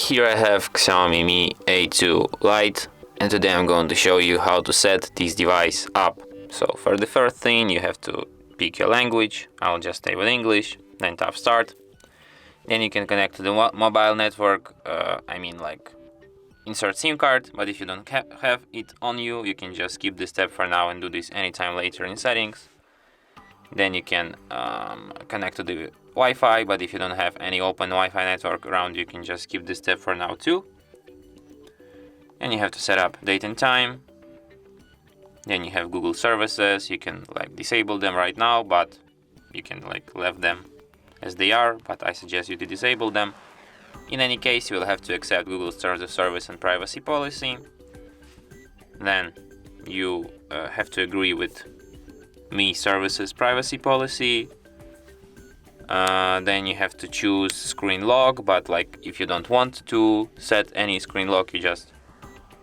Here I have XIAOMI Mi A2 Lite, and today I'm going to show you how to set this device up. So for the first thing you have to pick your language. I'll just stay with English, then tap start. Then you can connect to the mobile network, like insert SIM card, but if you don't have it on you, you can just skip this step for now and do this anytime later in settings. Then you can connect to the Wi-Fi, but if you don't have any open Wi-Fi network around, you can just skip this step for now too. And you have to set up date and time. Then you have Google services. You can disable them right now, but you can leave them as they are, but I suggest you to disable them. In any case, you will have to accept Google's terms of service and privacy policy. Then you have to agree with Mi services privacy policy. Then you have to choose screen lock, but if you don't want to set any screen lock, you just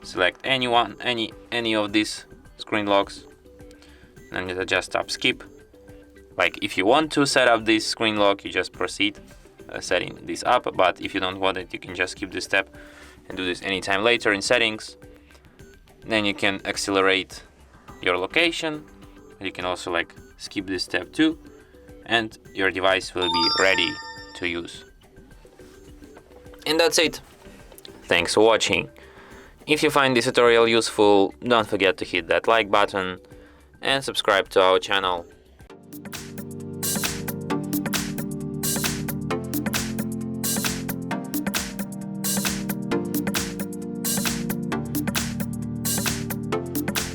select any of these screen locks, and you just tap skip. If you want to set up this screen lock, you just proceed setting this up, but if you don't want it, you can just skip this step and do this anytime later in settings. Then you can accelerate your location. You can also skip this step too, and your device will be ready to use. And that's it. Thanks for watching. If you find this tutorial useful, don't forget to hit that like button and subscribe to our channel.